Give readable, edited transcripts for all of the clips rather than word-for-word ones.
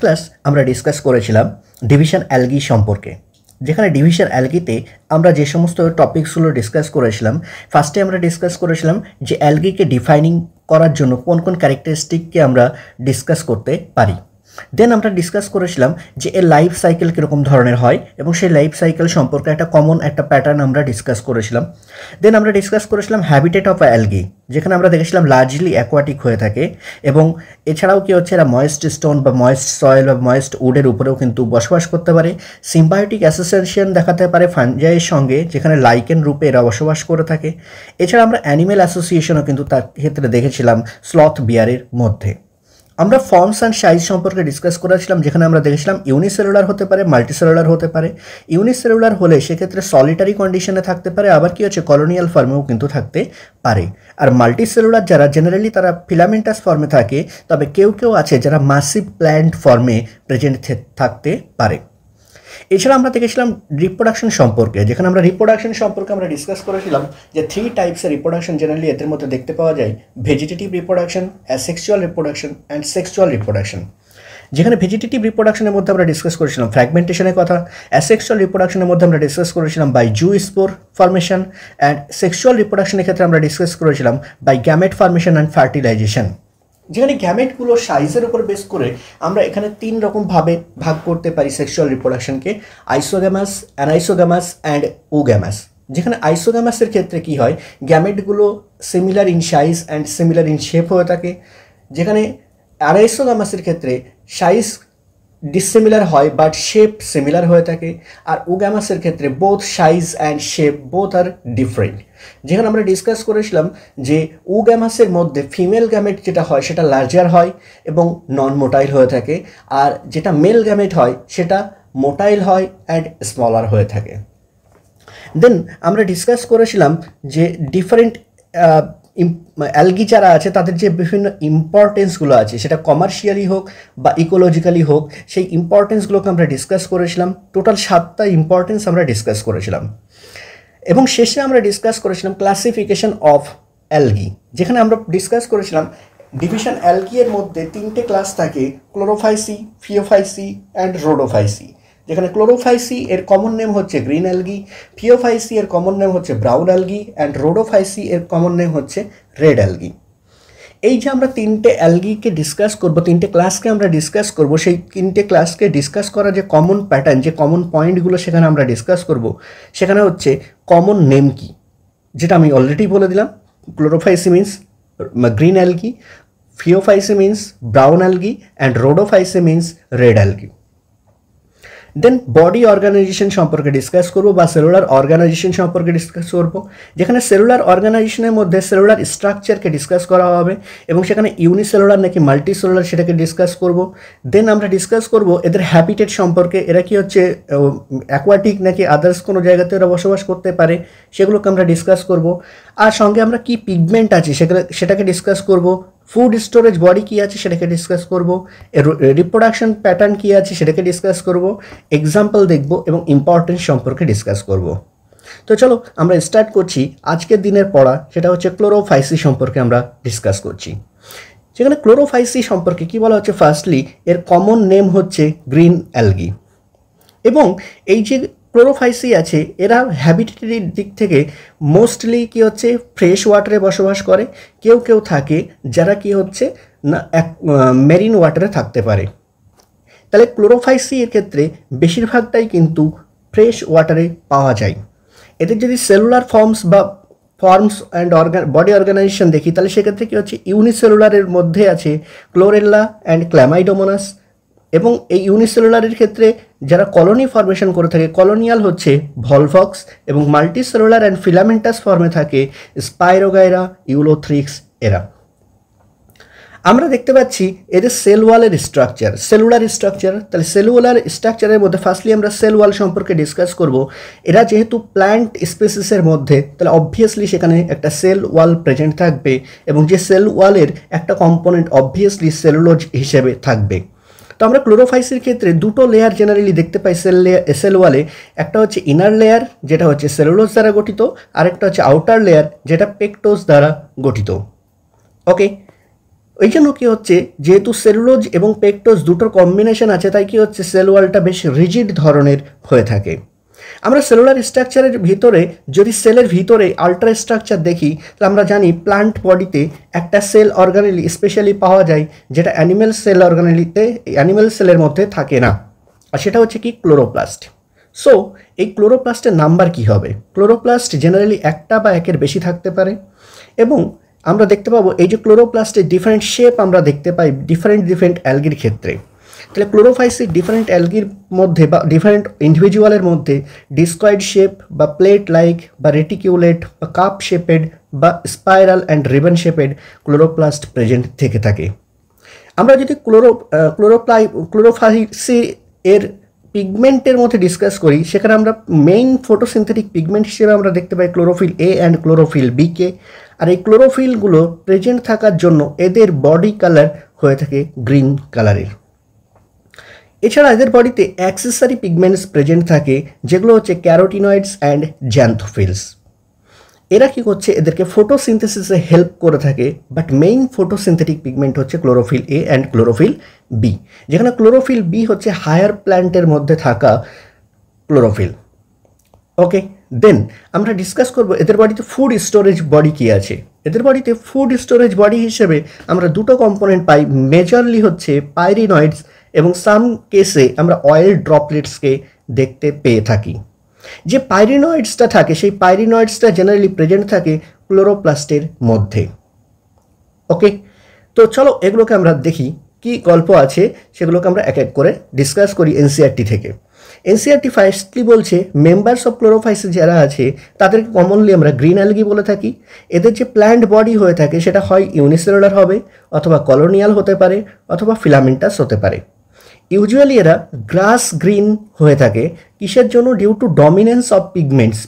Class আমরা discuss করেছিলাম division algae সম্পর্কে, যেখানে ডিভিশন অ্যালগিতে আমরা যে সমস্ত টপিকসগুলো ডিসকাস করেছিলাম, ফার্স্টে আমরা ডিসকাস করেছিলাম যে অ্যালগিকে ডিফাইনিং করার জন্য কোন কোন ক্যারেক্টারিস্টিককে আমরা ডিসকাস করতে পারি। দেন আমরা ডিসকাস করেছিলাম যে এর লাইফ সাইকেল কীরকম ধরনের হয় এবং সেই লাইফ সাইকেল সম্পর্কে একটা কমন একটা প্যাটার্ন আমরা ডিসকাস করেছিলাম। দেন আমরা ডিসকাস করেছিলাম হ্যাবিটেট অফ অ্যালগি, যেখানে আমরা দেখেছিলাম লার্জলি অ্যাকোয়াটিক হয়ে থাকে এবং এছাড়াও কি হচ্ছে এরা ময়েস্ট স্টোন বা ময়েস্ট সয়েল বা ময়েস্ট উডের উপরেও কিন্তু বসবাস করতে পারে। সিম্বায়োটিক অ্যাসোসিয়েশন দেখাতে পারে ফানজাইয়ের সঙ্গে, যেখানে লাইকেন রূপে এরা বসবাস করে থাকে। এছাড়া আমরা অ্যানিমেল অ্যাসোসিয়েশনও কিন্তু তার ক্ষেত্রে দেখেছিলাম স্লথ বিয়ারের মধ্যে। আমরা ফর্মস অ্যান্ড সাইজ সম্পর্কে ডিসকাস করেছিলাম, যেখানে আমরা দেখেছিলাম ইউনিসেলুলার হতে পারে, মাল্টিসেলুলার হতে পারে। ইউনিসেলুলার হলে সেক্ষেত্রে সলিটারি কন্ডিশনে থাকতে পারে, আবার কি হচ্ছে কলোনিয়াল ফর্মেও কিন্তু থাকতে পারে। আর মাল্টিসেলুলার যারা জেনারেলি তারা ফিলামেন্টাস ফর্মে থাকে, তবে কেউ কেউ আছে যারা মাসিভ প্ল্যান্ট ফর্মে প্রেজেন্ট থাকতে পারে। এছাড়া আমরা দেখেছিলাম রিপ্রোডাকশন সম্পর্কে, যেখানে আমরা রিপ্রোডাকশন সম্পর্কে আমরা ডিসকাস করেছিলাম যে 3 টাইপসের রিপ্রোডাকশন জেনারেলি এদের মধ্যে দেখতে পাওয়া যায়: vegetative reproduction, asexual reproduction and sexual reproduction. যেখানে ভেজিটেটিভ রিপ্রোডাকশনের মধ্যে আমরা ডিসকাস করেছিলাম ফ্র্যাগমেন্টেশনের কথা, অ্যাসেক্সুয়াল রিপ্রোডাকশনের মধ্যে আমরা ডিসকাস করেছিলাম by zoospore formation, and sexual রিপ্রোডাকশনের ক্ষেত্রে আমরা ডিসকাস করেছিলাম by gamete formation and fertilisation. যেখানে গ্যামেটগুলো সাইজের উপর বেস করে আমরা এখানে 3 রকমভাবে ভাগ করতে পারি সেক্সুয়াল রিপ্রোডাকশনকে: আইসোগ্যামাস, অ্যানাইসোগ্যামাস অ্যান্ড ওগ্যামাস। যেখানে আইসোগ্যামাসের ক্ষেত্রে কি হয়, গ্যামেটগুলো similar in size and similar in shape হয়ে থাকে, যেখানে অ্যানাইসোগ্যামাসের ক্ষেত্রে সাইজ ডিসিমিলার হয় বাট শেপ সিমিলার হয়ে থাকে। আর ওগ্যামাসের ক্ষেত্রে both size and shape both are different. যেখানে আমরা ডিসকাস করেছিলাম যে ওগ্যামাসের মধ্যে ফিমেল গ্যামেট যেটা হয় সেটা লার্জার হয় এবং নন মোটাইল হয়ে থাকে, আর যেটা মেল গ্যামেট হয় সেটা মোটাইল হয় অ্যান্ড স্মলার হয়ে থাকে। দেন আমরা ডিসকাস করেছিলাম যে ডিফারেন্ট অ্যালগি যারা আছে তাদের যে বিভিন্ন ইম্পর্টেন্সগুলো আছে, সেটা কমার্শিয়ালি হোক বা ইকোলজিক্যালি হোক, সেই ইম্পর্টেন্সগুলোকে আমরা ডিসকাস করেছিলাম। টোটাল 7টা ইম্পর্টেন্স আমরা ডিসকাস করেছিলাম এবং শেষে আমরা ডিসকাস করেছিলাম ক্লাসিফিকেশন অফ অ্যালগি, যেখানে আমরা ডিসকাস করেছিলাম ডিভিশন অ্যালগি এর মধ্যে 3টে ক্লাস থাকে: ক্লোরোফাইসি, ফিওফাইসি অ্যান্ড রোডোফাইসি। যেখানে ক্লোরোফাইসি এর কমন নেম হচ্ছে গ্রিন অ্যালগি, ফিওফাইসি এর কমন নেম হচ্ছে ব্রাউন অ্যালগি অ্যান্ড রোডোফাইসি এর কমন নেম হচ্ছে রেড অ্যালগি। এই যে আমরা 3টে অ্যালগিকে ডিসকাস করব, 3টে ক্লাসকে আমরা ডিসকাস করব, সেই 3টে ক্লাসকে ডিসকাস করা যে কমন প্যাটার্ন, যে কমন পয়েন্টগুলো সেখানে আমরা ডিসকাস করব, সেখানে হচ্ছে কমন নেম কি, যেটা আমি অলরেডি বলে দিলাম। Chlorophyceae means green algae, phaeophyceae means brown algae and rhodophyceae means red algae. Then body organisation সম্পর্কে ডিসকাস করব বা সেলুলার অর্গানাইজেশন সম্পর্কে ডিসকাস করব, যেখানে সেলুলার অর্গানাইজেশনের মধ্যে সেলুলার স্ট্রাকচারকে ডিসকাস করা হবে এবং সেখানে ইউনিসেলুলার নাকি মাল্টিসেলুলার সেটাকে ডিসকাস করব। দেন আমরা ডিসকাস করব এদের হ্যাবিটেট সম্পর্কে, এরা কি হচ্ছে অ্যাকোয়াটিক নাকি আদার্স কোনো জায়গাতে এরা বসবাস করতে পারে, সেগুলোকে আমরা ডিসকাস করব। আর সঙ্গে আমরা কি পিগমেন্ট আছে সেটাকে ডিসকাস করব। ফুড স্টোরেজ বডি কী আছে সেটাকে ডিসকাস করব, রিপ্রোডাকশন প্যাটার্ন কী আছে সেটাকে ডিসকাস করব, এক্সাম্পল দেখব এবং ইম্পর্টেন্স সম্পর্কে ডিসকাস করব। তো চলো আমরা স্টার্ট করছি আজকের দিনের পড়া, সেটা হচ্ছে ক্লোরোফাইসি সম্পর্কে আমরা ডিসকাস করছি। যেখানে ক্লোরোফাইসি সম্পর্কে কী বলা হচ্ছে, ফার্স্টলি এর কমন নেম হচ্ছে গ্রিন অ্যালগি। এবং এই যে ক্লোরোফাইসি আছে এরা হ্যাবিটেটের দিক থেকে মোস্টলি কি হচ্ছে ফ্রেশ ওয়াটারে বসবাস করে, কেউ কেউ থাকে যারা কি হচ্ছে না মেরিন ওয়াটারে থাকতে পারে। তাহলে ক্লোরোফাইসি এর ক্ষেত্রে বেশিরভাগটাই কিন্তু ফ্রেশ ওয়াটারে পাওয়া যায়। এদের যদি cellular forms and body organization দেখি, তাহলে সেক্ষেত্রে কী হচ্ছে ইউনিসেলুলারের মধ্যে আছে ক্লোরেল্লা অ্যান্ড ক্ল্যামাইডোমোনাস, এবং এই ইউনিসেলুলারের ক্ষেত্রে যারা কলোনি ফর্মেশন করে থাকে কলোনিয়াল হচ্ছে ভলভক্স, এবং মাল্টিসেলুলার অ্যান্ড ফিলামেন্টাস ফর্মে থাকে স্পাইরোগাইরা, ইউলোথ্রিক্স এরা। আমরা দেখতে পাচ্ছি এদের সেল ওয়ালের স্ট্রাকচার, সেলুলার স্ট্রাকচার। তাহলে সেলুলার স্ট্রাকচারের মধ্যে ফার্স্টলি আমরা সেল ওয়াল সম্পর্কে ডিসকাস করব। এরা যেহেতু প্ল্যান্ট স্পেসিসের মধ্যে, তাহলে অবভিয়াসলি সেখানে একটা সেল ওয়াল প্রেজেন্ট থাকবে এবং যে সেল ওয়ালের একটা কম্পোনেন্ট অবভিয়াসলি সেলুলোজ হিসেবে থাকবে। তো আমরা ক্লোরোফাইসির ক্ষেত্রে 2টো লেয়ার জেনারেলি দেখতে পাই সেল ওয়ালে। একটা হচ্ছে ইনার লেয়ার যেটা হচ্ছে সেলুলোজ দ্বারা গঠিত, আরেকটা হচ্ছে আউটার লেয়ার যেটা পেকটোজ দ্বারা গঠিত। ওকে, ওই জন্য কী হচ্ছে, যেহেতু সেলুলোজ এবং পেকটোজ দুটোর কম্বিনেশন আছে, তাই কী হচ্ছে, সেল ওয়ালটা বেশ রিজিড ধরনের হয়ে থাকে। আমরা সেলুলার স্ট্রাকচারের ভিতরে যদি সেলের ভিতরে আল্ট্রা স্ট্রাকচার দেখি, তাহলে আমরা জানি প্লান্ট বডিতে একটা সেল অর্গানেলি স্পেশালি পাওয়া যায়, যেটা অ্যানিম্যাল সেল অর্গানেলিতে অ্যানিম্যাল সেলের মধ্যে থাকে না, আর সেটা হচ্ছে কি ক্লোরোপ্লাস্ট। সো এই ক্লোরোপ্লাস্টের নাম্বার কি হবে? ক্লোরোপ্লাস্ট জেনারেলি একটা বা একের বেশি থাকতে পারে, এবং আমরা দেখতে পাবো এই যে ক্লোরোপ্লাস্টের ডিফারেন্ট শেপ আমরা দেখতে পাই ডিফারেন্ট অ্যালগির ক্ষেত্রে। তাহলে ক্লোরোফাইসিক ডিফারেন্ট অ্যালগির মধ্যে বা ডিফারেন্ট ইন্ডিভিজুয়ালের মধ্যে ডিসকয়েড শেপ বা প্লেট লাইক বা রেটিকিউলেট বা কাপ শেপেড বা spiral and ribbon shaped chloroplast present থেকে থাকে। আমরা যদি ক্লোরোফাইসি এর পিগমেন্টের মধ্যে ডিসকাস করি, সেখানে আমরা মেইন ফটোসিনথেটিক পিগমেন্ট হিসেবে আমরা দেখতে পাই ক্লোরোফিল এ অ্যান্ড ক্লোরোফিল বিকে। আর এই ক্লোরোফিলগুলো প্রেজেন্ট থাকার জন্য এদের বডি কালার হয়ে থাকে গ্রিন কালারের। এছাড়া এদের বডিতে অ্যাক্সেসরি পিগমেন্টস প্রেজেন্ট থাকে, যেগুলো হচ্ছে ক্যারোটিনয়েডস অ্যান্ড জ্যান্থোফিলস। এরা কি করছে, এদেরকে ফটোসিনথেসিসে হেল্প করে থাকে, বাট মেইন ফটোসিনথেটিক পিগমেন্ট হচ্ছে chlorophyll A and chlorophyll B, যেখানে ক্লোরোফিল বি হচ্ছে হায়ার প্ল্যান্টের মধ্যে থাকা ক্লোরোফিল। ওকে, দেন আমরা ডিসকাস করব এদের বডিতে ফুড স্টোরেজ বডি কী আছে। এদের বডিতে ফুড স্টোরেজ বডি হিসেবে আমরা দুটো কম্পোনেন্ট পাই, মেজরলি হচ্ছে পাইরিনয়েডস এবং সাম কেসে আমরা অয়েল ড্রপলেটসকে দেখতে পেয়ে থাকি। যে পাইরিনয়েডসটা থাকে, সেই পাইরিনয়েডসটা জেনারেলি প্রেজেন্ট থাকে ক্লোরোপ্লাস্টের মধ্যে। ওকে, তো চলো এগুলোকে আমরা দেখি কি গল্প আছে, সেগুলোকে আমরা এক এক করে ডিসকাস করি এনসিআরটি থেকে। এনসিআরটি ফার্স্টলি বলছে মেম্বার্স অফ ক্লোরোফাইসিস যারা আছে তাদেরকে কমনলি আমরা গ্রিন অ্যালগি বলে থাকি। এদের যে প্ল্যান্ট বডি হয়ে থাকে সেটা হয় ইউনিসেলুলার হবে, অথবা কলোনিয়াল হতে পারে, অথবা ফিলামেন্টাস হতে পারে। ইউজুয়ালি এরা গ্রাস গ্রিন হয়ে থাকে, কিসের জন্য? Due to dominance of pigments.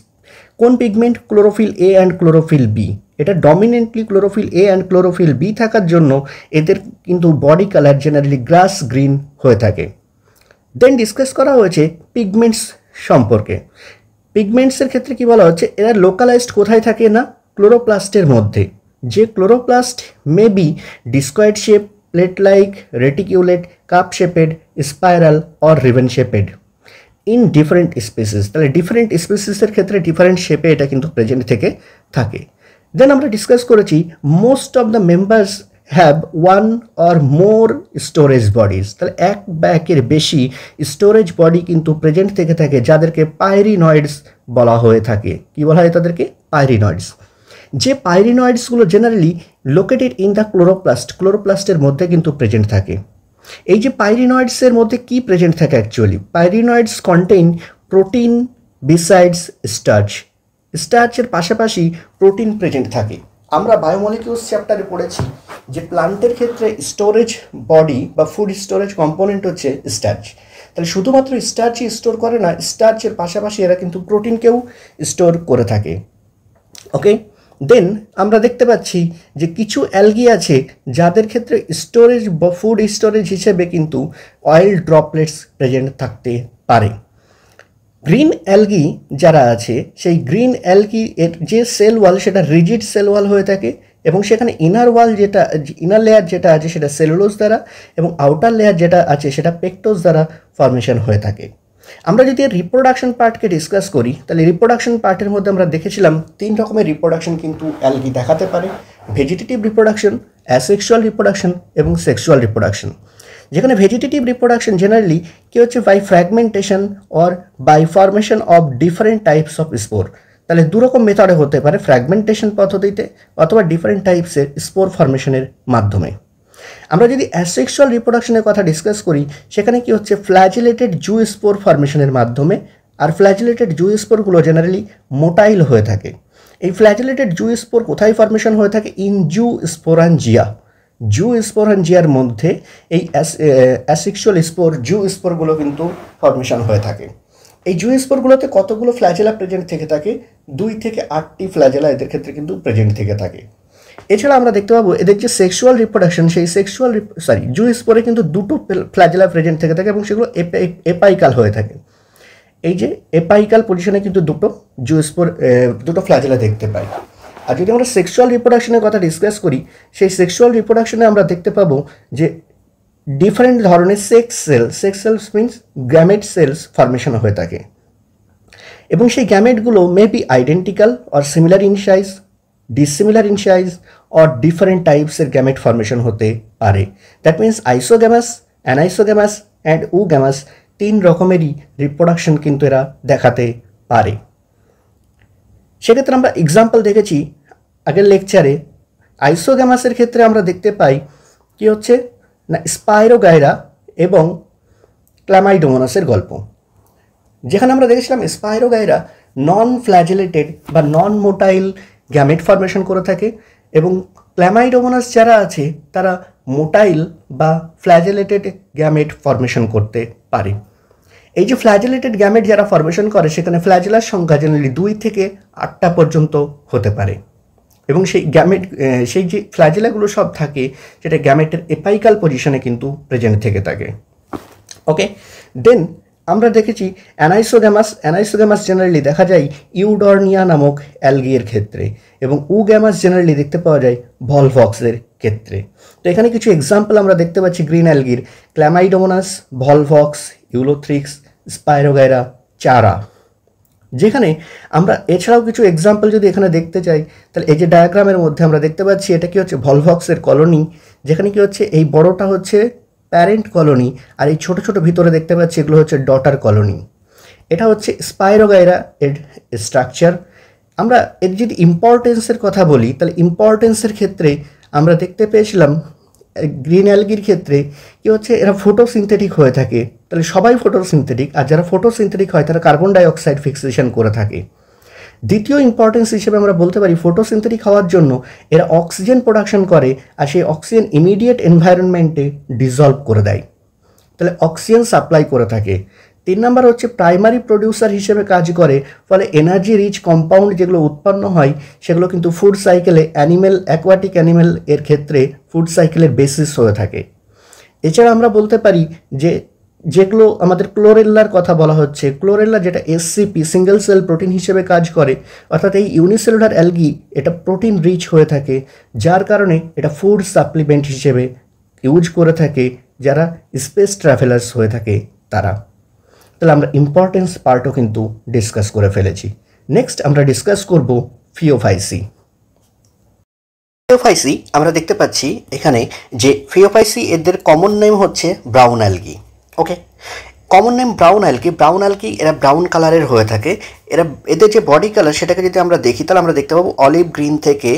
কোন pigment? Chlorophyll A and chlorophyll b. এটা dominantly chlorophyll A and chlorophyll b থাকার জন্য এদের কিন্তু body colour generally grass green হয়ে থাকে। দেন ডিসকাস করা হয়েছে পিগমেন্টস সম্পর্কে। পিগমেন্টসের ক্ষেত্রে কি বলা হচ্ছে, এরা লোকালাইজড কোথায় থাকে না, ক্লোরোপ্লাস্টের মধ্যে। যে chloroplast may be discoid shape, plate like, reticulate, cup shaped, spiral or ribbon shaped in different species. তাহলে ডিফারেন্ট স্পিসিসের ক্ষেত্রে ডিফারেন্ট শেপে এটা কিন্তু প্রেজেন্ট থেকে থাকে। দেন আমরা ডিসকাস করেছি most of the members have one or more storage bodies. তাহলে এক বা একের বেশি স্টোরেজ বডি কিন্তু প্রেজেন্ট থেকে থাকে, যাদেরকে পাইরিনয়েডস বলা হয়ে থাকে। কি বলা হয় তাদেরকে? পাইরিনয়েডস। যে পাইরিনয়েডসগুলো জেনারেলি লোকেটেড ইন দ্য ক্লোরোপ্লাস্টের মধ্যে কিন্তু প্রেজেন্ট থাকে। এই যে পাইরিনয়েডসের মধ্যে কি প্রেজেন্ট থাকে actually? Pyrenoids contain protein besides starch. স্টার্চের পাশাপাশি প্রোটিন প্রেজেন্ট থাকে। আমরা বায়োমলিকিউলস চ্যাপ্টারে পড়েছি যে প্লান্টের ক্ষেত্রে স্টোরেজ বডি বা ফুড স্টোরেজ কম্পোনেন্ট হচ্ছে স্টার্চ। তাহলে শুধুমাত্র স্টার্চই স্টোর করে না, স্টার্চের পাশাপাশি এরা কিন্তু প্রোটিনকেও স্টোর করে থাকে। ওকে, দেন আমরা দেখতে পাচ্ছি যে কিছু অ্যালগি আছে যাদের ক্ষেত্রে স্টোরেজ বা ফুড স্টোরেজ হিসেবে কিন্তু অয়েল ড্রপলেটস প্রেজেন্ট থাকতে পারে। গ্রিন অ্যালগি যারা আছে, সেই গ্রিন অ্যালগি এর যে সেল ওয়াল সেটা রিজিড সেল ওয়াল হয়ে থাকে, এবং সেখানে ইনার লেয়ার যেটা আছে সেটা সেলুলোজ দ্বারা, এবং আউটার লেয়ার যেটা আছে সেটা পেকটোজ দ্বারা ফর্মেশন হয়ে থাকে। আমরা যদি রিপ্রোডাকশন পার্টকে ডিসকাস করি, তাহলে রিপ্রোডাকশন পার্টের মধ্যে আমরা দেখেছিলাম 3 রকমের রিপ্রোডাকশন কিন্তু অ্যালগি দেখাতে পারে: ভেজিটেটিভ রিপ্রোডাকশন, অ্যাসেক্সুয়াল রিপ্রোডাকশন এবং সেক্সুয়াল রিপ্রোডাকশন। যেখানে ভেজিটেটিভ রিপ্রোডাকশন জেনারেলি কি হচ্ছে, by fragmentation or by formation of different types of spore. তাহলে দুরকম মেথডে হতে পারে, ফ্র্যাগমেন্টেশন পদ্ধতিতে অথবা ডিফারেন্ট টাইপসের স্পোর ফর্মেশনের মাধ্যমে। আমরা যদি অ্যাসেক্সুয়াল রিপ্রোডাকশনের কথা ডিসকাস করি, সেখানে কি হচ্ছে, ফ্ল্যাজিলেটেড জু স্পোর ফর্মেশনের মাধ্যমে। আর ফ্ল্যাজিলেটেড জু স্পোরগুলো জেনারেলি মোটাইল হয়ে থাকে। এই ফ্ল্যাজিলেটেড জু স্পোর কোথায় ফর্মেশন হয়ে থাকে? In zoo sporangia. জু স্পোরাঞ্জিয়ার মধ্যে এই অ্যাসেক্সুয়াল জু স্পোরগুলো কিন্তু ফর্মেশন হয়ে থাকে। এই জু স্পোরগুলোতে কতগুলো ফ্ল্যাজেলা প্রেজেন্ট থেকে থাকে? 2 থেকে 8টি ফ্ল্যাজেলা এদের ক্ষেত্রে কিন্তু প্রেজেন্ট থেকে থাকে। এছাড়া আমরা দেখতে পাবো এদের যে সেক্সুয়াল রিপ্রোডাকশন, সেই জু স্পোরে কিন্তু 2টো ফ্ল্যাজেলা প্রেজেন্ট থেকে থাকে, এবং সেগুলো এপাইকাল হয়ে থাকে। এই যে এপাইকাল পজিশনে কিন্তু দুটো ফ্ল্যাজেলা দেখতে পাই। আর যদি আমরা সেক্সুয়াল রিপ্রোডাকশনের কথা ডিসকাস করি, সেই সেক্সুয়াল রিপ্রোডাকশনে আমরা দেখতে পাবো যে ডিফারেন্ট ধরনের sex cells means gamete cells formation হয়ে থাকে, এবং সেই গ্যামেটগুলো may be identical or similar in size, dissimilar in size or different টাইপসের গ্যামেট ফর্মেশন হতে পারে। That means isogamous, anisogamous and oogamous 3 রকমেরই রিপ্রোডাকশন কিন্তু এরা দেখাতে পারে। সেক্ষেত্রে আমরা এক্সাম্পল দেখেছি আগের লেকচারে। আইসোগ্যামাসের ক্ষেত্রে আমরা দেখতে পাই কি হচ্ছে না স্পাইরোগাইরা এবং ক্ল্যামাইডোমোনাসের গল্প, যেখানে আমরা দেখেছিলাম স্পাইরোগাইরা নন ফ্ল্যাজেলেটেড বা নন মোটাইল গ্যামেট ফর্মেশন করে থাকে, এবং ক্ল্যামাইডোমোনাস যারা আছে তারা মোটাইল বা ফ্ল্যাজেলেটেড গ্যামেট ফর্মেশন করতে পারে। এই যে ফ্ল্যাজেলেটেড গ্যামেট যারা ফর্মেশন করে সেখানে ফ্ল্যাজেলার সংখ্যা জেনারেলি 2 থেকে 8টা পর্যন্ত হতে পারে, এবং সেই যে ফ্ল্যাজেলাগুলো সব থাকে সেটা গ্যামেটের এপাইকাল পজিশনে কিন্তু প্রেজেন্ট থেকে থাকে। ওকে, দেন আমরা দেখেছি অ্যানাইসোগ্যামাস জেনারেলি দেখা যায় ইউডর্নিয়া নামক অ্যালগির ক্ষেত্রে, এবং উগ্যামাস জেনারেলি দেখতে পাওয়া যায় ভলভক্সের ক্ষেত্রে। তো এখানে কিছু এক্সাম্পল আমরা দেখতে পাচ্ছি গ্রিন অ্যালগির: Chlamydomonas, Volvox, Ulothrix, Spirogyra, Chara. যেখানে আমরা এছাড়াও কিছু এক্সাম্পল যদি এখানে দেখতে চাই, তাহলে এই যে ডায়াগ্রামের মধ্যে আমরা দেখতে পাচ্ছি এটা কি হচ্ছে ভলভক্সের কলোনি, যেখানে কি হচ্ছে এই বড়টা হচ্ছে প্যারেন্ট কলোনি, আর এই ছোট ছোট ভিতরে দেখতে পাচ্ছি এগুলো হচ্ছে ডটার কলোনি। এটা হচ্ছে স্পাইরোগাইরা এর স্ট্রাকচার। আমরা এর যদি ইম্পর্টেন্সের কথা বলি, তাহলে ইম্পর্টেন্সের ক্ষেত্রে আমরা দেখতে পেয়েছিলাম গ্রিন অ্যালগির ক্ষেত্রে কি হচ্ছে এরা ফটোসিনথেটিক হয়ে থাকে, তাহলে সবাই ফটোসিনথেটিক, আর যারা ফটোসিনথেটিক হয় তারা কার্বন ডাইঅক্সাইড ফিক্সেশন করে থাকে। দ্বিতীয় ইম্পর্টেন্স হিসেবে আমরা বলতে পারি ফটোসিনথেটিক হওয়ার জন্য এরা অক্সিজেন প্রোডাকশন করে, আর সেই অক্সিজেন ইমিডিয়েট এনভায়রনমেন্টে ডিজলভ করে দেয়, তাহলে অক্সিজেন সাপ্লাই করে থাকে। 3 নম্বর হচ্ছে প্রাইমারি প্রডিউসার হিসেবে কাজ করে, ফলে এনার্জি রিচ কম্পাউন্ড যেগুলো উৎপন্ন হয় সেগুলো কিন্তু ফুড সাইকেলে অ্যাকোয়াটিক অ্যানিমেল এর ক্ষেত্রে ফুড সাইকেলের বেসিস হয়ে থাকে। এছাড়া আমরা বলতে পারি যে যেগুলো আমাদের ক্লোরেল্লার কথা বলা হচ্ছে, ক্লোরেল্লা যেটা এসসিপি সিঙ্গেল সেল প্রোটিন হিসেবে কাজ করে, অর্থাৎ এই ইউনিসেলুলার অ্যালগি এটা প্রোটিন রিচ হয়ে থাকে, যার কারণে এটা ফুড সাপ্লিমেন্ট হিসেবে ইউজ করে থাকে যারা স্পেস ট্রাভেলার্স হয়ে থাকে তারা। তাহলে আমরা ইম্পর্টেন্স পার্টও কিন্তু ডিসকাস করে ফেলেছি। নেক্সট আমরা ডিসকাস করব ফিওফাইসি। ফিওফাইসি আমরা দেখতে পাচ্ছি এখানে যে ফিওফাইসি এদের কমন নেম হচ্ছে ব্রাউন অ্যালগি। ওকে, কমন নেম ব্রাউন অ্যালগি এরা ব্রাউন কালারের হয়ে থাকে। এদের যে বডি কালার সেটাকে যদি আমরা দেখি তাহলে আমরা দেখতে পাবো অলিভ গ্রিন থেকে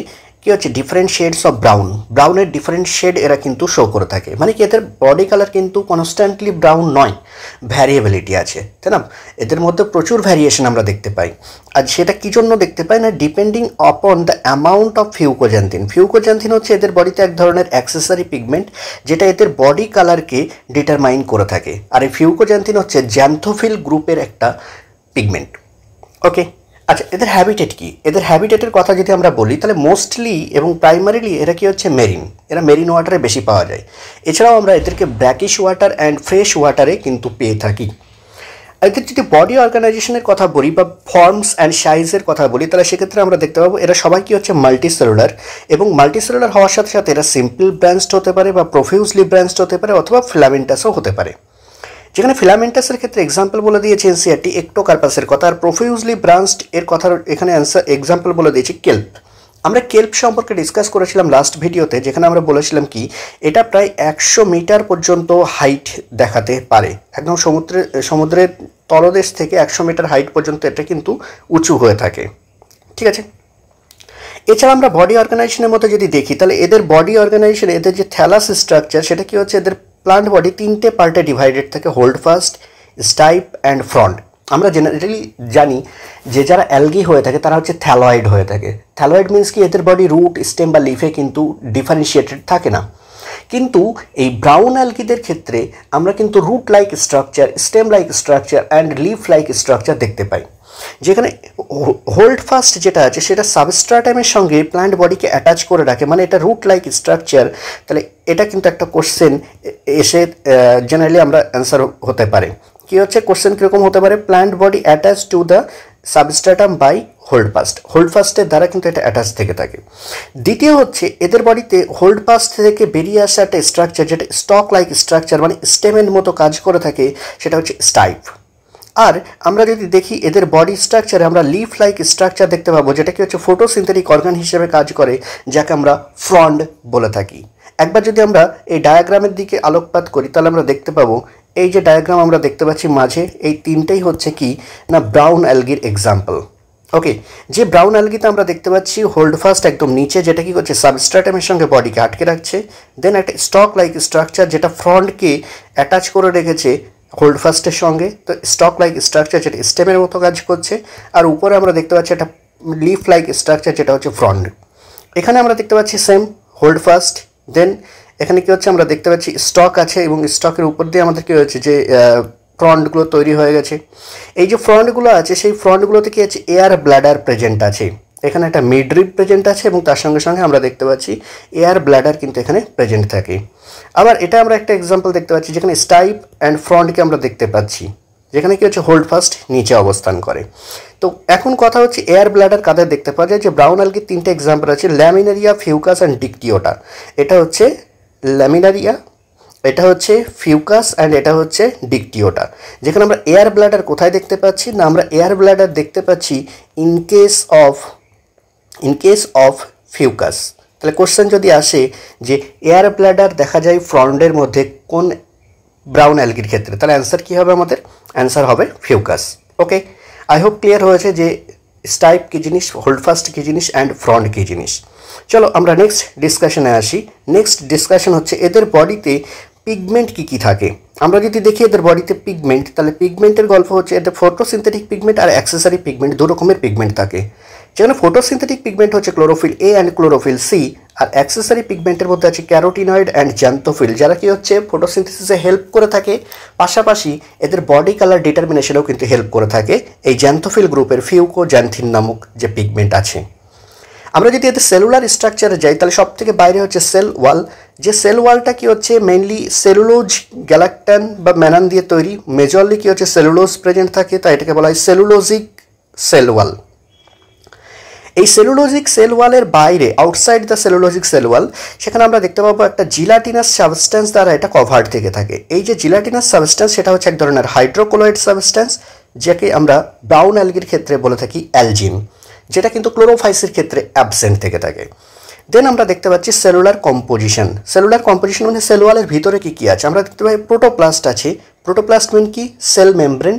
কি হচ্ছে ডিফারেন্ট শেডস অফ ব্রাউনের ডিফারেন্ট শেড এরা কিন্তু শো করে থাকে, মানে কি এদের বডি কালার কিন্তু কনস্ট্যান্টলি ব্রাউন নয়, ভ্যারিয়েবিলিটি আছে, তাই না? এদের মধ্যে প্রচুর ভ্যারিয়েশন আমরা দেখতে পাই, আর সেটা কী জন্য দেখতে পাই না, depending upon the amount of fucoxanthin হচ্ছে এদের বডিতে এক ধরনের অ্যাক্সেসরি পিগমেন্ট যেটা এদের বডি কালারকে ডিটারমাইন করে থাকে, আর এই ফিউকোজ্যান্থিন হচ্ছে জ্যান্থোফিল গ্রুপের একটা পিগমেন্ট। ওকে, আচ্ছা, এদের হ্যাবিটেট কি? এদের হ্যাবিটেটের কথা যদি আমরা বলি তাহলে মোস্টলি এবং প্রাইমারিলি এরা কি হচ্ছে এরা মেরিন ওয়াটারে বেশি পাওয়া যায়। এছাড়াও আমরা এদেরকে ব্র্যাকিশ ওয়াটার অ্যান্ড ফ্রেশ ওয়াটারে কিন্তু পেয়ে থাকি। এদের যদি বডি অর্গানাইজেশনের কথা বলি বা ফর্মস অ্যান্ড সাইজের কথা বলি তাহলে সেক্ষেত্রে আমরা দেখতে পাবো এরা সবাই কি হচ্ছে মাল্টিসেলুলার, এবং মাল্টিসেলুলার হওয়ার সাথে সাথে এরা সিম্পল ব্রাঞ্চড হতে পারে বা প্রফিউজলি ব্রাঞ্চড হতে পারে অথবা ফিলামেন্টাসও হতে পারে। যেখানে ফিলামেন্টাসের ক্ষেত্রে এক্সাম্পল বলে দিয়েছে এনসিইআরটি একটোকার্পাসের কথা, আর প্রফিউজলি ব্রাঞ্চড এর কথার এখানে এক্সাম্পল বলে দিয়েছি কেল্প। আমরা কেল্প সম্পর্কে ডিসকাস করেছিলাম লাস্ট ভিডিওতে, যেখানে আমরা বলেছিলাম কি এটা প্রায় 100 মিটার পর্যন্ত হাইট দেখাতে পারে, একদম সমুদ্রের তলদেশ থেকে 100 মিটার হাইট পর্যন্ত এটা কিন্তু উঁচু হয়ে থাকে। ঠিক আছে, এছাড়া আমরা বডি অর্গানাইজেশনের মধ্যে যদি দেখি তাহলে এদের বডি অর্গানাইজেশন এদের যে থ্যালাস স্ট্রাকচার সেটা কি হচ্ছে এদের প্লান্ট বডি 3টে পার্টে ডিভাইডেড থাকে, হোল্ড ফাস্ট, স্টাইপ অ্যান্ড ফ্রন্ট। আমরা জেনারেলি জানি যে যারা অ্যালগি হয়ে থাকে তারা হচ্ছে থ্যালয়েড হয়ে থাকে। থ্যালয়েড মিনস কি এদের বডি রুট, স্টেম বা লিফে কিন্তু ডিফারেন্সিয়েটেড থাকে না, কিন্তু এই ব্রাউন অ্যালগিদের ক্ষেত্রে আমরা কিন্তু root like structure, stem like structure and leaf like structure দেখতে পাই। যেখানে হোল্ড ফাস্ট যেটা আছে সেটা সাবস্ট্রাটামের সঙ্গে প্ল্যান্ট বডিকে অ্যাটাচ করে রাখে, মানে এটা রুট লাইক স্ট্রাকচার। তাহলে এটা কিন্তু একটা কোশ্চেন এসে জেনারেলি আমরা অ্যান্সার হতে পারে। কী হচ্ছে কোশ্চেন কীরকম হতে পারে, plant body attach to the substratum by হোল্ড ফাস্টের দ্বারা কিন্তু এটা অ্যাটাচ থেকে থাকে। দ্বিতীয় হচ্ছে এদের বডিতে হোল্ড ফাস্ট থেকে বেরিয়ে আসা একটা স্ট্রাকচার যেটা স্টক লাইক স্ট্রাকচার মানে স্টেমের মতো কাজ করে থাকে, সেটা হচ্ছে স্টাইপ। আর আমরা যদি দেখি এদের বডি স্ট্রাকচারে আমরা লিফ লাইক স্ট্রাকচার দেখতে পাবো, যেটা কি হচ্ছে ফটোসিনথেটিক অর্গান হিসেবে কাজ করে, যাকে আমরা ফ্রন্ড বলে থাকি। একবার যদি আমরা এই ডায়াগ্রামের দিকে আলোকপাত করি তাহলে আমরা দেখতে পাবো এই যে ডায়াগ্রাম আমরা দেখতে পাচ্ছি মাঝে, এই তিনটেই হচ্ছে কি না ব্রাউন অ্যালগির এক্সাম্পল। ওকে, যে ব্রাউন অ্যালগিতে আমরা দেখতে পাচ্ছি হোল্ড ফাস্ট একদম নিচে, যেটা কি করছে সাবস্ট্রাটামের সঙ্গে বডিকে আটকে রাখছে, দেন একটা স্টক লাইক স্ট্রাকচার যেটা ফ্রন্টকে অ্যাটাচ করে রেখেছে হোল্ড ফাস্টের সঙ্গে, তো স্টক লাইক স্ট্রাকচার যেটা স্টেমের মতো কাজ করছে, আর উপরে আমরা দেখতে পাচ্ছি একটা লিফ লাইক স্ট্রাকচার যেটা হচ্ছে ফ্রন্ট। এখানে আমরা দেখতে পাচ্ছি সেম হোল্ড ফাস্ট, দেন এখানে কি হচ্ছে আমরা দেখতে পাচ্ছি স্টক আছে এবং স্টকের উপর দিয়ে আমাদের কি হচ্ছে যে ফ্রন্টগুলো তৈরি হয়ে গেছে। এই যে ফ্রন্টগুলো আছে সেই ফ্রন্টগুলোতে কি আছে এয়ার ব্লাডার প্রেজেন্ট আছে, এখানে একটা মিডরিপ প্রেজেন্ট আছে এবং তার সঙ্গে সঙ্গে আমরা দেখতে পাচ্ছি এয়ার ব্লাডার কিন্তু এখানে প্রেজেন্ট থাকে। আবার এটা আমরা একটা এক্সাম্পল দেখতে পাচ্ছি যেখানে স্টাইপ অ্যান্ড ফ্রন্টকে আমরা দেখতে পাচ্ছি, যেখানে কি হচ্ছে হোল্ড ফাস্ট নিচে অবস্থান করে। তো এখন কথা হচ্ছে এয়ার ব্লাডার কাদের দেখতে পাওয়া যায়, যে ব্রাউন অ্যালগির তিনটে এক্সাম্পল আছে, ল্যামিনারিয়া, ফিউকাস অ্যান্ড ডিকটিওটা। এটা হচ্ছে ল্যামিনারিয়া, এটা হচ্ছে ফিউকাস অ্যান্ড এটা হচ্ছে ডিকটিওটা। যেখানে আমরা এয়ার ব্লাডার কোথায় দেখতে পাচ্ছি না, আমরা এয়ার ব্লাডার দেখতে পাচ্ছি ইন কেস অফ ফিউকাস। তাহলে কোশ্চেন যদি আসে যে এয়ার ব্লাডার দেখা যায় ফ্রন্টের মধ্যে কোন ব্রাউন অ্যালগির ক্ষেত্রে, তাহলে অ্যান্সার কী হবে আমাদের, অ্যান্সার হবে fucus. Okay, I hope clear হয়েছে যে স্টাইপ কী জিনিস, হোল্ড ফাস্ট কী জিনিস অ্যান্ড ফ্রন্ট কী জিনিস। চলো আমরা নেক্সট ডিসকাশনে আসি। নেক্সট ডিসকাশন হচ্ছে এদের বডিতে পিগমেন্ট কী কী থাকে। আমরা যদি দেখি এদের বডিতে পিগমেন্ট, তাহলে পিগমেন্টের গল্প হচ্ছে এদের ফটোসিনথেটিক পিগমেন্ট আর অ্যাক্সেসরি পিগমেন্ট দু রকমের পিগমেন্ট থাকে। যেখানে ফটোসিনথেটিক পিগমেন্ট হচ্ছে chlorophyll A and chlorophyll c, আর অ্যাক্সেসরি পিগমেন্টের মধ্যে আছে ক্যারোটিনয়েড অ্যান্ড জ্যান্থোফিল, যারা কি হচ্ছে ফটোসিনথেসিসে হেল্প করে থাকে, পাশাপাশি এদের বডি কালার ডিটারমিনেশনেও কিন্তু হেল্প করে থাকে এই জ্যান্থোফিল গ্রুপের ফিউকোজ্যান্থিন নামক যে পিগমেন্ট আছে। আমরা যদি এদের সেলুলার স্ট্রাকচারে যাই তাহলে সব থেকে বাইরে হচ্ছে সেল ওয়াল, যে সেল ওয়ালটা কি হচ্ছে মেইনলি সেলুলোজ, গ্যালাক্টান বা ম্যানান দিয়ে তৈরি, মেজরলি কি হচ্ছে সেলুলোজ প্রেজেন্ট থাকে, তাই এটাকে বলা হয় সেলুলোজিক সেল ওয়াল। এই সেলুলোজিক সেল ওয়ালের বাইরে outside the cellulosic cell wall, সেখানে আমরা দেখতে পাবো একটা জিলাটিনাস সাবস্ট্যান্স দ্বারা এটা কভার্ড থেকে থাকে। এই যে জিলাটিনাস সাবস্ট্যান্স সেটা হচ্ছে এক ধরনের হাইড্রোকোলয়েড সাবস্ট্যান্স, যাকে আমরা ব্রাউন অ্যালগির ক্ষেত্রে বলে থাকি অ্যালজিন, যেটা কিন্তু ক্লোরোফাইসের ক্ষেত্রে অ্যাবসেন্ট থেকে থাকে। দেন আমরা দেখতে পাচ্ছি সেলুলার কম্পোজিশন। সেলুলার কম্পোজিশন মানে সেল ওয়ালের ভিতরে কী কী আছে, আমরা দেখতে পাই প্রোটোপ্লাস্ট আছে। প্রোটোপ্লাস্ট মিন কি, cell membrane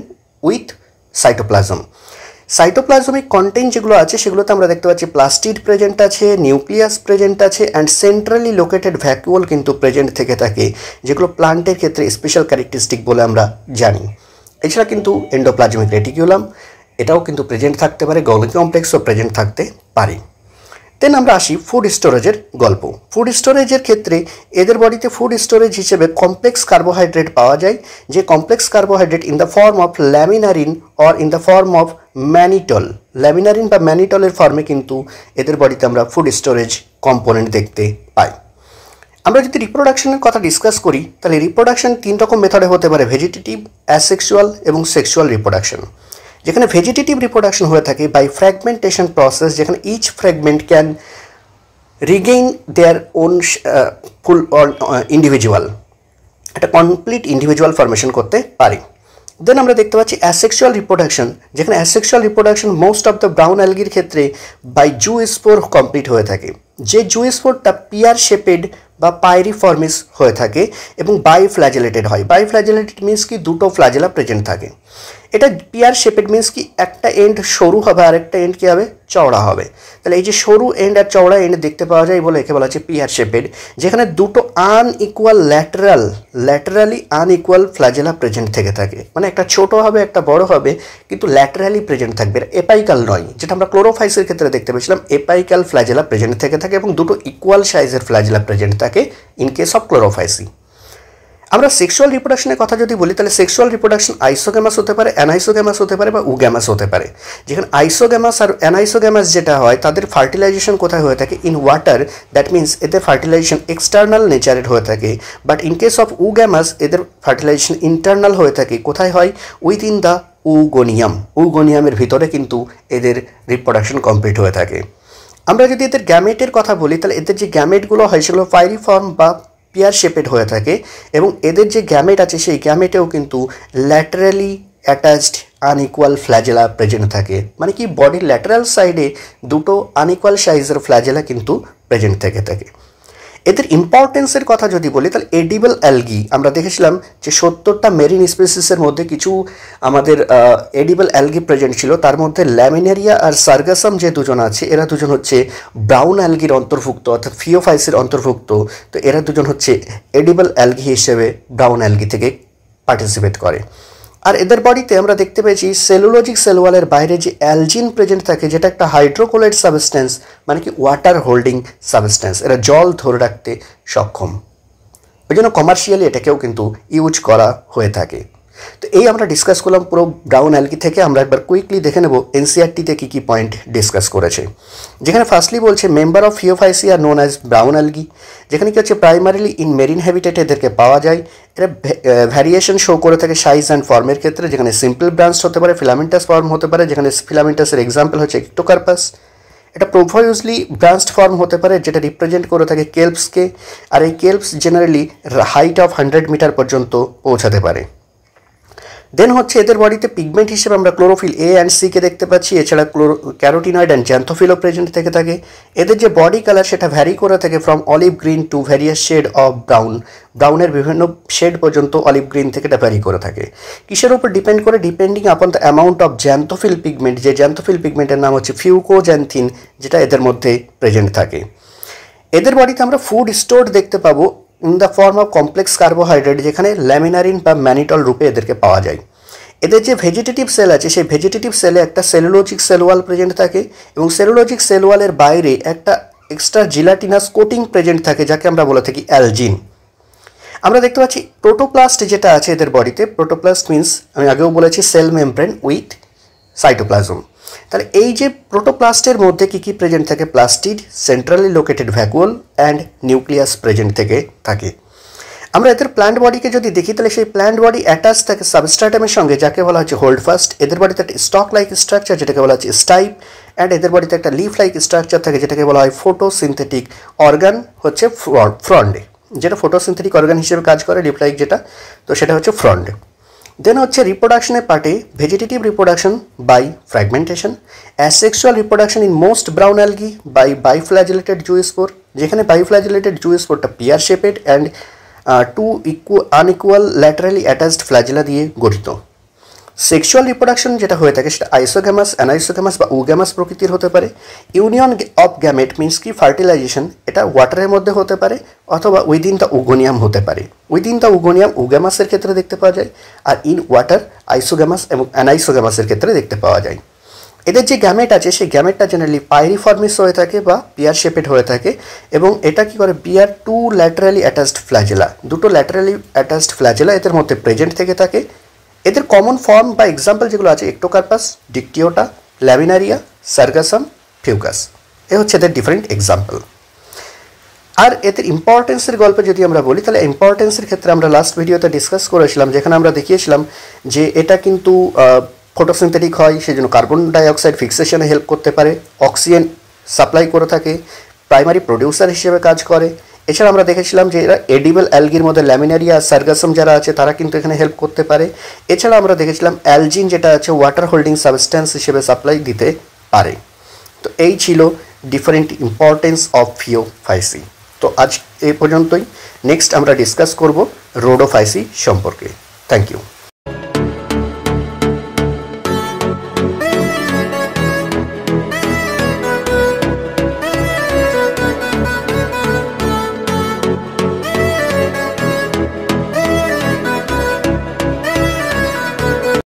with cytoplasm. Cytoplasmic content যেগুলো আছে সেগুলোতে আমরা দেখতে পাচ্ছি প্লাস্টিড প্রেজেন্ট আছে, নিউক্লিয়াস প্রেজেন্ট আছে অ্যান্ড সেন্ট্রালি লোকেটেড ভ্যাকুয়াল কিন্তু প্রেজেন্ট থেকে থাকে, যেগুলো প্লান্টের ক্ষেত্রে স্পেশাল ক্যারেক্টারিস্টিক বলে আমরা জানি। এছাড়া কিন্তু এন্ডোপ্লাজমিক রেটিকুলাম এটাও কিন্তু প্রেজেন্ট থাকতে পারে, গলগি কমপ্লেক্সও প্রেজেন্ট থাকতে পারে। দেন আমরা আসি ফুড স্টোরেজের গল্প। ফুড স্টোরেজের ক্ষেত্রে এদের বডিতে ফুড স্টোরেজ হিসেবে কমপ্লেক্স কার্বোহাইড্রেট পাওয়া যায়, যে complex carbohydrate in the form of laminarin or in the form of mannitol, laminarin বা ম্যানিটলের ফর্মে কিন্তু এদের বডিতে আমরা ফুড স্টোরেজ কম্পোনেন্ট দেখতে পাই। আমরা যদি রিপ্রোডাকশনের কথা ডিসকাস করি তাহলে রিপ্রোডাকশন তিন রকম মেথডে হতে পারে, ভেজিটেটিভ, অ্যাসেক্সুয়াল এবং সেক্সুয়াল রিপ্রোডাকশন। যেখানে ভেজিটেটিভ রিপ্রোডাকশন হয়ে থাকে বাই ফ্র্যাগমেন্টেশন প্রসেস, যেখানে each fragment can regain their own full individual, একটা কমপ্লিট ইন্ডিভিজুয়াল ফরমেশন করতে পারে। দেন আমরা দেখতে পাচ্ছি অ্যাসেক্সুয়াল রিপ্রোডাকশন, যেখানে asexual reproduction most of the brown অ্যালগির ক্ষেত্রে বাই জুস্পোর কমপ্লিট হয়ে থাকে, যে জুস্পোরটা পিয়ার শেপেড বা পাইরিফর্মিস হয়ে থাকে এবং বাইফ্ল্যাজেলেটেড হয়। বাইফ্ল্যাজেলেটেড মিন্স কি দুটো ফ্ল্যাজেলা প্রেজেন্ট থাকে। এটা পিয়ার শেপেড মিন্স কি একটা এন্ড সরু হবে আর একটা এন্ড কী হবে, চওড়া হবে। তাহলে এই যে সরু এন্ড আর চওড়া এন্ড দেখতে পাওয়া যায় বলে একে বলা হচ্ছে পিয়ার শেপেড, যেখানে দুটো unequal laterally unequal flagella present থেকে থাকে, মানে একটা ছোট হবে একটা বড় হবে কিন্তু ল্যাটারালি প্রেজেন্ট থাকবে, এপাইকাল নয়, যেটা আমরা ক্লোরোফাইসের ক্ষেত্রে দেখতে পেয়েছিলাম এপাইকাল ফ্ল্যাজেলা প্রেজেন্ট থেকে থাকে এবং দুটো ইকুয়াল সাইজের ফ্ল্যাজেলা প্রেজেন্ট থাকে ইন কেস অফ ক্লোরোফাইসি। আমরা সেক্সুয়াল রিপ্রোডাকশনের কথা যদি বলি তাহলে সেক্সুয়াল রিপ্রোডাকশন আইসোগ্যামাস হতে পারে, অ্যানাইসোগ্যামাস হতে পারে বা উগ্যামাস হতে পারে। যেখানে আইসোগ্যামাস আর অ্যানাইসোগ্যামাস যেটা হয় তাদের ফার্টিলাইজেশন কোথায় হয়ে থাকে, ইন ওয়াটার, দ্যাট মিন্স এদের ফার্টিলাইজেশন এক্সটার্নাল নেচারের হয়ে থাকে। বাট ইন কেস অফ উগ্যামাস এদের ফার্টিলাইজেশন ইন্টারনাল হয়ে থাকে, কোথায় হয়, উইথ ইন দ্য উগোনিয়ামের ভিতরে কিন্তু এদের রিপ্রোডাকশন কমপ্লিট হয়ে থাকে। আমরা যদি এদের গ্যামেটের কথা বলি তাহলে এদের যে গ্যামেটগুলো হয় সেগুলো পাইরিফর্ম বা পেয়ার শেপেড হয়ে থাকে, এবং এদের যে গ্যামেট আছে সেই গ্যামেটেও কিন্তু laterally attached unequal flagella present থাকে, মানে কি বডির ল্যাটারাল সাইডে দুটো আনইকুয়াল সাইজের ফ্ল্যাজেলা কিন্তু প্রেজেন্ট থেকে থাকে। এদের ইম্পর্টেন্সের কথা যদি বলি তাহলে এডিবল অ্যালগি আমরা দেখেছিলাম যে 70টা মেরিন স্পিসিসের মধ্যে কিছু আমাদের এডিবল অ্যালগি প্রেজেন্ট ছিল, তার মধ্যে ল্যামিনারিয়া আর সার্গাসাম যে দুজন আছে এরা দুজন হচ্ছে ব্রাউন অ্যালগির অন্তর্ভুক্ত অর্থাৎ ফিওফাইসির অন্তর্ভুক্ত। তো এরা দুজন হচ্ছে এডিবল অ্যালগি হিসেবে ব্রাউন অ্যালগি থেকে পার্টিসিপেট করে। আর এদের বডিতে আমরা দেখতে পেয়েছি সেলুলোজিক সেল ওয়ালের বাইরে যে অ্যালজিন প্রেজেন্ট থাকে, যেটা একটা হাইড্রোকোলাইড সাবস্টেন্স, মানে কি ওয়াটার হোল্ডিং সাবস্টেন্স, এরা জল ধরে রাখতে সক্ষম, ওই জন্য কমার্শিয়ালি এটাকেও কিন্তু ইউজ করা হয়ে থাকে। তো এই আমরা ডিসকাস করলাম পুরো ব্রাউন অ্যালগি থেকে। আমরা একবার কুইকলি দেখে নেব এনসিআরটিতে কী কী পয়েন্ট ডিসকাস করেছে। যেখানে ফার্স্টলি বলছে member of phaeophyceae are known as brown algae, যেখানে কি হচ্ছে প্রাইমারিলি ইন মেরিন হ্যাবিটেটে এদেরকে পাওয়া যায়। এরা ভ্যারিয়েশন শো করে থাকে সাইজ অ্যান্ড ফর্মের ক্ষেত্রে, যেখানে সিম্পল ব্রাঞ্চ হতে পারে, ফিলামেন্টাস ফর্ম হতে পারে, যেখানে ফিলামেন্টাসের এক্সাম্পল হচ্ছে ইক্টোকার্পাস। এটা প্রোফিউজলি ব্রাঞ্চড ফর্ম হতে পারে, যেটা রিপ্রেজেন্ট করে থাকে কেল্পসকে, আর এই কেল্পস জেনারেলি হাইট অফ 100 মিটার পর্যন্ত পৌঁছাতে পারে। দেন হচ্ছে এদের বডিতে পিগমেন্ট হিসেবে আমরা chlorophyll A and C K দেখতে পাচ্ছি, এছাড়া ক্যারোটিনয়েড অ্যান্ড জ্যান্থোফিলও প্রেজেন্ট থেকে থাকে। এদের যে বডি কালার সেটা ভ্যারি করে থাকে from olive green to various shade of ব্রাউনের বিভিন্ন শেড পর্যন্ত অলিভ গ্রিন থেকে এটা ভ্যারি করে থাকে। কিসের উপর ডিপেন্ড করে? Depending upon the amount of xanthophyll pigment, যে জ্যান্থোফিল পিগমেন্টের নাম হচ্ছে ফিউকোজ্যান্থিন, যেটা এদের মধ্যে প্রেজেন্ট থাকে। এদের বডিতে আমরা ফুড স্টোর দেখতে পাবো in the form of complex carbohydrate, যেখানে ল্যামিনারিন বা ম্যানিটল রূপে এদেরকে পাওয়া যায়। এদের যে ভেজিটেটিভ সেল আছে সেই ভেজিটেটিভ সেলে একটা সেলুলোজিক সেল ওয়াল প্রেজেন্ট থাকে, এবং সেলুলোজিক সেল ওয়ালের বাইরে একটা এক্সট্রা জিলাটিনাস কোটিং প্রেজেন্ট থাকে, যাকে আমরা বলে থাকি অ্যালজিন। আমরা দেখতে পাচ্ছি প্রোটোপ্লাস্ট যেটা আছে এদের বডিতে, প্রোটোপ্লাস্ট মিন্স আমি আগেও বলেছি সেল মেমব্রেন উইথ সাইটোপ্লাজম। তাহলে এই যে প্রোটোপ্লাস্টের মধ্যে কী কী প্রেজেন্ট থাকে? Plastid, centrally located vacuole and nucleus present থেকে থাকে। আমরা এদের প্ল্যান্ট বডিকে যদি দেখি তাহলে সেই প্ল্যান্ট বডি অ্যাটাচ থাকে সাবস্ট্রাটামের সঙ্গে, যাকে বলা হচ্ছে হোল্ড ফাস্ট। এদের বডিতে একটা স্টক লাইক স্ট্রাকচার যেটাকে বলা হচ্ছে স্টাইপ, অ্যান্ড এদের বডিতে একটা লিফ লাইক স্ট্রাকচার থাকে যেটাকে বলা হয় ফটোসিনথেটিক অর্গান হচ্ছে ফ্রন্ডে, যেটা ফটোসিনথেটিক অর্গান হিসেবে কাজ করে লিফ লাইক যেটা, তো সেটা হচ্ছে ফ্রন্ডে। দেন হচ্ছে রিপ্রোডাকশনের পার্টে vegetative reproduction by fragmentation, asexual reproduction in most brown algae by biflagellated zoospore, যেখানে বাইফ্ল্যাজেলেটেড জুওস্পোরটা pear shaped and two unequal laterally attached flagella দিয়ে গঠিত। সেক্সুয়াল রিপ্রোডাকশন যেটা হয়ে থাকে সেটা আইসোগ্যামাস, অ্যানাইসোগ্যামাস বা উগ্যামাস প্রকৃতির হতে পারে। ইউনিয়ন অফ গ্যামেট মিন্স কি ফার্টিলাইজেশন, এটা ওয়াটারের মধ্যে হতে পারে অথবা উইদিন দ্য উগোনিয়াম হতে পারে। উইদিন দ্য উগোনিয়াম উগ্যামাসের ক্ষেত্রে দেখতে পাওয়া যায়, আর ইন ওয়াটার আইসোগ্যামাস এবং অ্যানাইসোগ্যামাসের ক্ষেত্রে দেখতে পাওয়া যায়। এদের যে গ্যামেট আছে সেই গ্যামেটটা জেনারেলি পাইরিফর্মিস হয়ে থাকে বা পিয়ার শেপেড হয়ে থাকে, এবং এটা কি করে pair two laterally attached flagella, দুটো ল্যাটারালি অ্যাটাচড ফ্ল্যাজেলা এদের মধ্যে প্রেজেন্ট থেকে থাকে। এদের কমন ফর্ম বা এক্সাম্পল যেগুলো আছে ইক্টোকার্পাস, ডিকটিওটা, ল্যামিনারিয়া, সার্গাসাম, ফিউকাস, এ হচ্ছে এদের ডিফারেন্ট এক্সাম্পল। আর এদের ইম্পর্টেন্সের গল্পে যদি আমরা বলি তাহলে ইম্পর্টেন্সের ক্ষেত্রে আমরা লাস্ট ভিডিওতে ডিসকাস করেছিলাম, যেখানে আমরা দেখিয়েছিলাম যে এটা কিন্তু ফটোসিনথেটিক হয়, সেজন্য কার্বন ডাইঅক্সাইড ফিক্সেশনে হেল্প করতে পারে, অক্সিজেন সাপ্লাই করে থাকে, প্রাইমারি প্রডিউসার হিসেবে কাজ করে। এছাড়া আমরা দেখেছিলাম যে এরা এডিবল অ্যালগির মধ্যে ল্যামিনারিয়া আর সার্গাসাম যারা আছে তারা কিন্তু এখানে হেল্প করতে পারে। এছাড়া আমরা দেখেছিলাম অ্যালজিন যেটা আছে ওয়াটার হোল্ডিং সাবস্ট্যান্স হিসেবে সাপ্লাই দিতে পারে। তো এই ছিল ডিফারেন্ট ইম্পর্টেন্স অফ ফিওফাইসি। তো আজ এই পর্যন্তই। নেক্সট আমরা ডিসকাস করব রোডোফাইসি সম্পর্কে। Thank you.